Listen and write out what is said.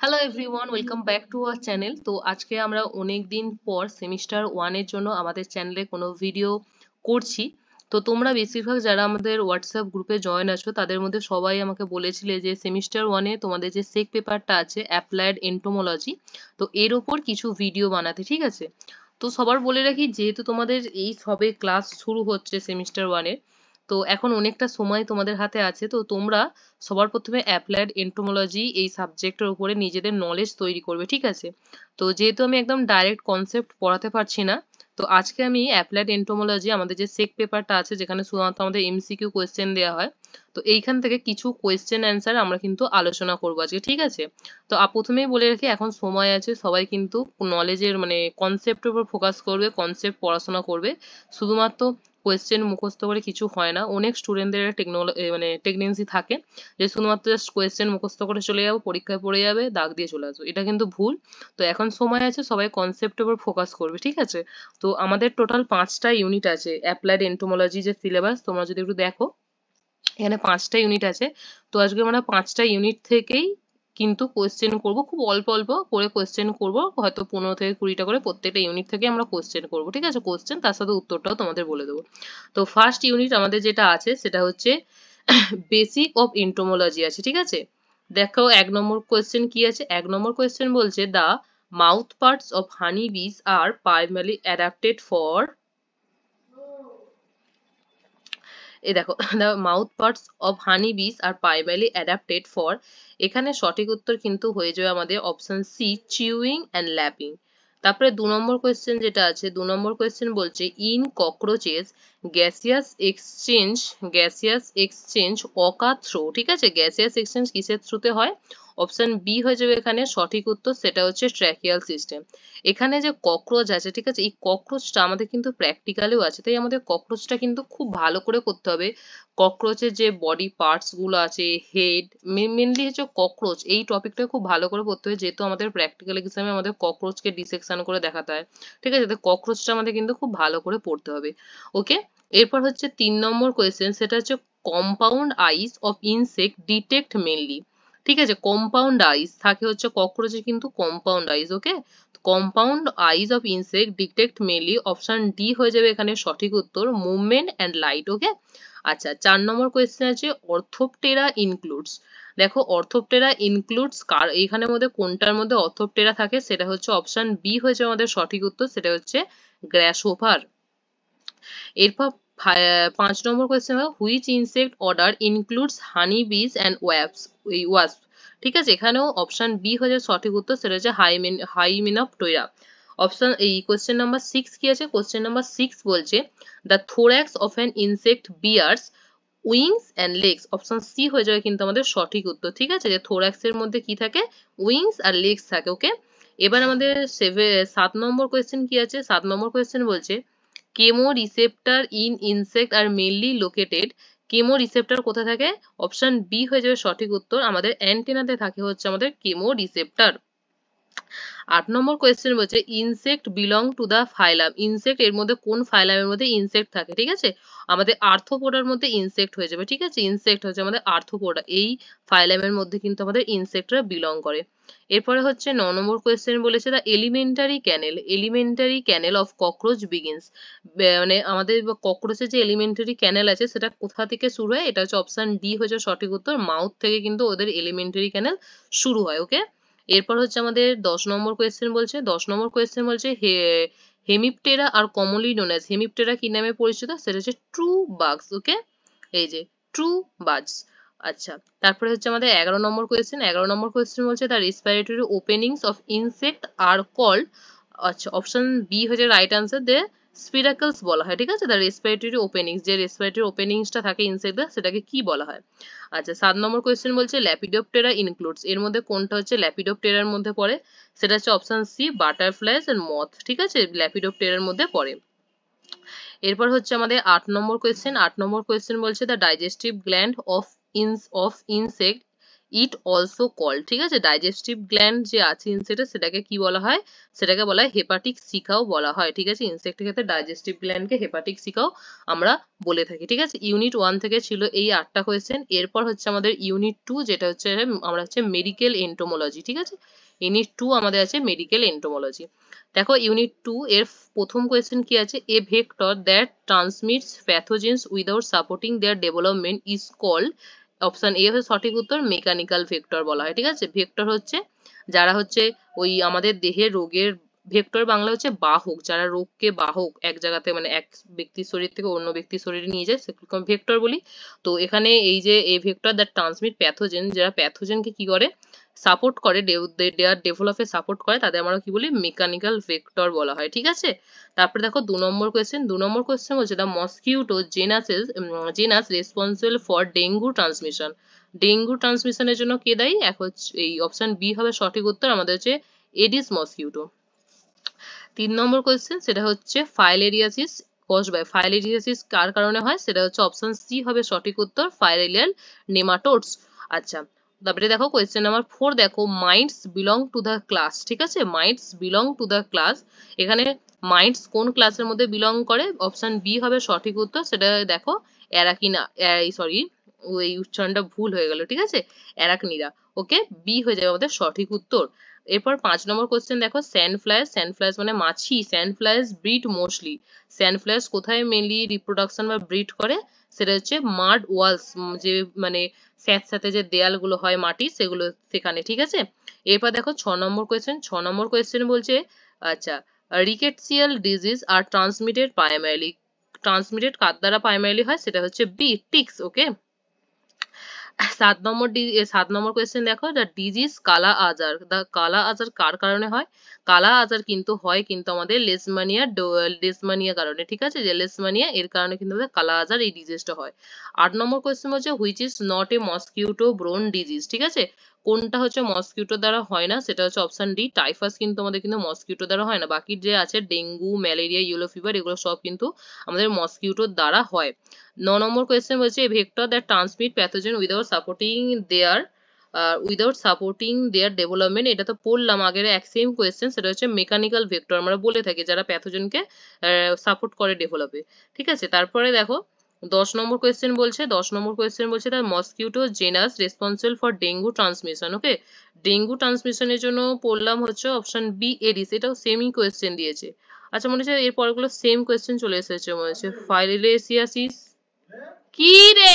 Hello everyone, welcome back to our channel. তো আজকে আমরা অনেক দিন পর সেমিস্টার ওয়ানের জন্য আমাদের চ্যানেলে কোনো ভিডিও করছি। তো তোমরা বেশিরভাগ যারা আমাদের হোয়াটসঅ্যাপ গ্রুপে জয়েন আছো তাদের মধ্যে সবাই আমাকে বলেছিলে যে সেমিস্টার ওয়ানে তোমাদের যে সেক পেপারটা আছে অ্যাপ্লাইড এন্টোমোলজি, তো এর ওপর কিছু ভিডিও বানাতে, ঠিক আছে? তো সবার বলে রাখি, যেহেতু তোমাদের এই সবে ক্লাস শুরু হচ্ছে সেমিস্টার ওয়ানে, তো এখন অনেকটা সময় তোমাদের হাতে আছে। তো তোমরা সবার প্রথমে অ্যাপ্লাইড এন্টোমোলজি এই সাবজেক্টের উপরে নিজেদের নলেজ তৈরি করবে, ঠিক আছে? তো যেহেতু আমি একদম ডাইরেক্ট কনসেপ্ট পড়াতে পারছি না, তো আজকে আমি অ্যাপ্লাইড এন্টোমোলজি আমাদের যে সেক পেপারটা আছে যেখানে শুধুমাত্র আমাদের এমসিকিউ কোয়েশ্চেন দেওয়া হয়, তো এইখান থেকে কিছু কোয়েশ্চেন অ্যান্সার আমরা কিন্তু আলোচনা করবো আজকে, ঠিক আছে? তো প্রথমেই বলে রাখি, এখন সময় আছে, সবাই কিন্তু নলেজের মানে কনসেপ্টের উপর ফোকাস করবে, কনসেপ্ট পড়াশোনা করবে। শুধুমাত্র কোয়েশ্চেন মুখস্থ করে কিছু হয় না। অনেক স্টুডেন্টদের মানে টেন্ডেন্সি থাকে যে শুধুমাত্র জাস্ট কোয়েশ্চেন মুখস্থ করে চলে যাবো, পরীক্ষায় পড়ে যাবে, দাগ দিয়ে চলে আসবো। এটা কিন্তু ভুল। তো এখন সময় আছে, সবাই কনসেপ্টের উপর ফোকাস করবে, ঠিক আছে? তো আমাদের টোটাল 5টা ইউনিট আছে অ্যাপ্লাইড এন্টোমোলজি যে সিলেবাস, তোমরা যদি একটু দেখো, এখানে 5টা ইউনিট আছে। তো আজকে আমরা 5টা ইউনিট থেকেই কিন্তু কোয়েশ্চেন করব, খুব অল্প অল্প করে কোয়েশ্চেন করব, হয়তো 15 থেকে 20টা করে প্রত্যেকটা ইউনিট থেকে আমরা কোয়েশ্চেন করব, ঠিক আছে? কোয়েশ্চেন তার সাথে উত্তরটাও তোমাদের বলে দেবো। তো ফার্স্ট ইউনিট আমাদের যেটা আছে সেটা হচ্ছে বেসিক অফ এন্টোমোলজি আছে, ঠিক আছে? দেখো 1 নম্বর কোয়েশ্চেন কি আছে। 1 নম্বর কোয়েশ্চেন বলছে দা মাউথ পার্টস অফ হানি বিস আর প্রাইমারলি অ্যাডাপ্টেড ফর, এই দেখো the mouth parts of honey bees are primarily adapted for, এখানে সঠিক উত্তর কিন্তু হয়ে যাবে আমাদের option C, chewing and lapping. তারপরে 2 নম্বর কোয়েশ্চেন যেটা আছে, 2 নম্বর কোয়েশ্চেন বলছে in cockroaches gaseous exchange occur through, ঠিক আছে? গ্যাসিয়াস এক্সচেঞ্জ কিসের থ্রুতে হয়? অপশন বি হয়ে যাবে এখানে সঠিক উত্তর, সেটা হচ্ছে ট্র্যাকিয়াল সিস্টেম। এখানে যে ককরোচ আছে, ঠিক আছে, এই ককরোচটা আমাদের কিন্তু প্র্যাকটিক্যালেও আছে, তাই আমাদের ককরোচটা কিন্তু খুব ভালো করে করতে হবে। ককরোচের যে বডি পার্টস গুলো আছে, হেড, মেনলি হচ্ছে ককরোচ, এই টপিকটা খুব ভালো করে পড়তে হবে, যেহেতু আমাদের প্র্যাকটিক্যাল এক্সামে আমাদের ককরোচকে ডিসেকশন করে দেখাতে হয়, ঠিক আছে? তো ককরোচটা আমাদের কিন্তু খুব ভালো করে পড়তে হবে। ওকে, এরপর হচ্ছে 3 নম্বর কোয়েশ্চেন, সেটা হচ্ছে compound eyes of insect detect mainly, ঠিক আছে? কম্পাউন্ড আইস থাকে হচ্ছে ককরোচের কিন্তু compound eyes, okay? Compound eyes of insect detect mainly, option D হয়ে যাবে এখানে সঠিক উত্তর, মুভমেন্ট অ্যান্ড লাইট, ওকে? আচ্ছা, 4 নম্বর কোয়েশ্চেন আছে অর্থোপটেরা ইনক্লুডস। দেখো অর্থোপটেরা ইনক্লুডস কার, এইখানের মধ্যে কোনটার মধ্যে অর্থোপটেরা থাকে? সেটা হচ্ছে অপশন বি হয়েছে আমাদের সঠিক উত্তর, সেটা হচ্ছে গ্রাসহোপার। এরপর 5 নম্বর question, which insect order includes honey bees and wasp, ঠিক আছে? এখানেও অপশন বি হয়ে সঠিক উত্তর, সেটা হচ্ছে হাইমিনপটেরা। অপশন এই কোয়েশ্চেন নাম্বার 6 কি আছে? কোয়েশ্চেন নাম্বার 6 বলছে the thorax of an insect bears wings and legs, option C হয়ে যাবে কিন্তু আমাদের সঠিক উত্তর, ঠিক আছে? যে থোরাক্স এর মধ্যে কি থাকে? উইংস আর লেগস থাকে, ওকে? এবার আমাদের 7 নম্বর কোয়েশ্চেন কি আছে? 7 নম্বর কোয়েশ্চেন বলছে chemoreceptor in insect are mainly located, chemoreceptor কোথায় থাকে? অপশন বি হয়ে যাবে সঠিক উত্তর, আমাদের অ্যান্টেনাতে থাকে হচ্ছে আমাদের কেমোরিসেপ্টর। 8 নম্বর কোয়েশ্চেন বলছে insect belong to the phylum, insect এর মধ্যে কোন ফাইলামের মধ্যে ইনসেক্ট থাকে, ঠিক আছে? আমাদের আর্থ্রোপোডার মধ্যে ইনসেক্ট হয়ে যাবে, ঠিক আছে? ইনসেক্ট হচ্ছে আমাদের আর্থ্রোপোডা, এই ফাইলামের মধ্যে কিন্তু আমাদের ইনসেক্টরা বিলং করে। এরপরে হচ্ছে 9 নম্বর কোয়েশ্চেন বলেছে the alimentary canal of cockroach begins, মানে আমাদের ককরোচের যে এলিমেন্টারি ক্যানেল আছে সেটা কোথা থেকে শুরু হয়? এটা হচ্ছে অপশন ডি হচ্ছে সঠিক উত্তর, মাউথ থেকে কিন্তু ওদের এলিমেন্টারি ক্যানেল শুরু হয়, ওকে? এরপর হচ্ছে আমাদের 10 নম্বর কোয়েশ্চেন বলছে, 10 নম্বর কোয়েশ্চেন বলছে হেমিপটেরা আর কমনলি নোন অ্যাজ, হেমিপটেরা কি নামে পরিচিত? সেটা হচ্ছে ট্রু বাগস, ওকে? এই যে ট্রু বাগস। আচ্ছা, তারপরে হচ্ছে আমাদের 11 নম্বর কোয়েশ্চেন, 11 নম্বর কোয়েশ্চেন বলছে the respiratory openings of insect are called, আচ্ছা অপশন বি হচ্ছে রাইট আনসার, দে স্পিরাকলস বলা হয়, ঠিক আছে? দ্য রেসপিরেটরি ওপেনিংস, যে রেসপিরেটরি ওপেনিংসটা থাকে ইনসেক্টদের সেটাকে কি বলা হয়? আচ্ছা, 7 নম্বর কোয়েশ্চেন বলছে ল্যাপিডোপ্টেরা ইনক্লুডস, এর মধ্যে কোনটা হচ্ছে ল্যাপিডোপ্টেরার মধ্যে পড়ে? সেটা হচ্ছে option C, butterflies and moth, ঠিক আছে? ল্যাপিডোপ্টেরার মধ্যে পড়ে। এরপর হচ্ছে আমাদের 8 নম্বর কোয়েশ্চেন, 8 নম্বর কোয়েশ্চেন বলছে the digestive gland of insect it also called, ঠিক আছে। ডাইজেস্টিভ গ্ল্যান্ড যে আছে ইনসেক্টে সেটাকে কি বলা হয়, সেটাকে বলা হয় হেপাটিক সিকাও বলা হয়, ঠিক আছে। ইনসেক্টের ক্ষেত্রে ডাইজেস্টিভ গ্ল্যান্ডকে হেপাটিক সিকাও আমরা বলে থাকি, ঠিক আছে। ইউনিট 1 থেকে ছিল এই 8টা কোয়েশ্চেন। এরপর হচ্ছে আমাদের ইউনিট 2, যেটা হচ্ছে আমরা হচ্ছে মেডিকেল এন্টোমোলজি, ঠিক আছে। ইউনিট 2 আমাদের আছে মেডিকেল এন্টোমোলজি। দেখো ইউনিট 2 এর প্রথম কোয়েশ্চেন কি আছে, a vector that transmits pathogens without supporting their development is called, option A হচ্ছে সঠিক উত্তর, মেকানিক্যাল ভেক্টর বলা হয়, ঠিক আছে। ভেক্টর হচ্ছে যারা হচ্ছে ওই আমাদের দেহের রোগের, ভেক্টর বাংলা হচ্ছে বাহক, যারা রোগকে বাহক এক জায়গাতে মানে এক ব্যক্তির শরীর থেকে অন্য ব্যক্তির শরীরে নিয়ে যায় সেগুলোকে ভেক্টর বলি। তো এখানে এই যে এ ভেক্টর দ্যাট ট্রান্সমিট প্যাথোজেন, যারা প্যাথোজেনকে কি করে সাপোর্ট করে, দেয়ার ডেভেলপে সাপোর্ট করে, তাদের আমরা কি বলি মেকানিক্যাল ভেক্টর বলা হয়, ঠিক আছে। তারপরে দেখো 2 নম্বর কোয়েশ্চেন। 2 নম্বর কোয়েশ্চেন হচ্ছে the mosquito genus responsible for dengue transmission. Dengue ট্রান্সমিশনের জন্য কে দায়ী, এক হচ্ছে এই অপশন বি হবে সঠিক উত্তর, আমাদের হচ্ছে এডিস মসকিউটো। 3 নম্বর কোয়েশ্চেন, সেটা হচ্ছে ফাইলেরিয়াসিস কজড ফাইলেরিয়াসিস কার কারণে হয়, সেটা হচ্ছে অপশন সি হবে সঠিক উত্তর, ফাইলেরিয়াল নেমাটোডস। আচ্ছা, তারপরে দেখো কোয়েশ্চেন নাম্বার 4, দেখো minds belong to the class, ঠিক আছে। Minds belong to the class, এখানে মাইন্ডস কোন ক্লাসের মধ্যে বিলং করে, অপশন বি হবে সঠিক উত্তর, সেটা দেখো অ্যারাকিনা, সরি ওই উচ্চারণটা ভুল হয়ে গেল, ঠিক আছে, অ্যারাকনিরা। ওকে, বি হয়ে যাবে আমাদের সঠিক উত্তর। এরপর 5 নম্বর কোশ্চেন দেখো, স্যান্ডফ্লাইস মানে মাছি, স্যান্ডফ্লাইস ব্রিড মোস্টলি। স্যান্ডফ্লাইস কোথায় মেনলি রিপ্রোডাকশন বা ব্রিড করে, সেটা হচ্ছে মাড ওয়ালস, যে মানে স্যাঁতস্যাঁতে যে দেয়ালগুলো হয় মাটি সেগুলো সেখানে, ঠিক আছে। এরপর দেখো 6 নম্বর কোয়েশ্চেন। 6 নম্বর কোয়েশ্চেন বলছে, আচ্ছা, রিকেটসিয়াল ডিজিজ আর ট্রান্সমিটেড কার দ্বারা প্রাইমারিলি হয়, সেটা হচ্ছে বি, টিক্স। ওকে, 7 নম্বর কোয়েশ্চেন দেখো, দ্য ডিজিজ কালা আজার, দ্য কালা আজার কার কারণে হয়, কালা আজার কিন্তু হয় কিন্তু আমাদের লেসমানিয়া কারণে, ঠিক আছে, যে লেসমানিয়া এর কারণে কিন্তু আমাদের কালা আজার এই ডিজিজটা হয়। 8 নম্বর কোয়েশ্চেন হচ্ছে which is not a mosquito borne disease, ঠিক আছে, কোনটা হচ্ছে মসকিউটো দ্বারা হয় না, সেটা হচ্ছে অপশন ডি, টাইফাস কিন্তু আমাদের কিন্তু মসকিউটো দ্বারা হয় না, বাকি যে আছে ডেঙ্গু, ম্যালেরিয়া, ইয়েলো ফিভার এগুলো সব কিন্তু আমাদের মসকিউটোর দ্বারা হয়। 9 নম্বর কোয়েশ্চেন বলছে vector that transmit pathogen without supporting their development, এটা তো পড়লাম আগের এক সেম কোয়েশ্চেন, সেটা হচ্ছে মেকানিক্যাল ভেক্টর আমরা বলে থাকি যারা প্যাথোজেনকে সাপোর্ট করে ডেভেলপে, ঠিক আছে। তারপরে দেখো 10 নম্বর কোয়েশ্চেন বলছে, 10 নম্বর কোয়েশ্চেন বলছে the mosquito genus responsible for dengue transmission. Okay, dengue ট্রান্সমিশনের জন্য পড়লাম হচ্ছে অপশন বি, এডিস, এটাও সেমই কোয়েশ্চেন দিয়েছে। আচ্ছা, মনে হচ্ছে এর পরগুলো সেম কোয়েশ্চেন চলে এসেছে, মনে হচ্ছে ফাইলেরিয়াসিস, কি রে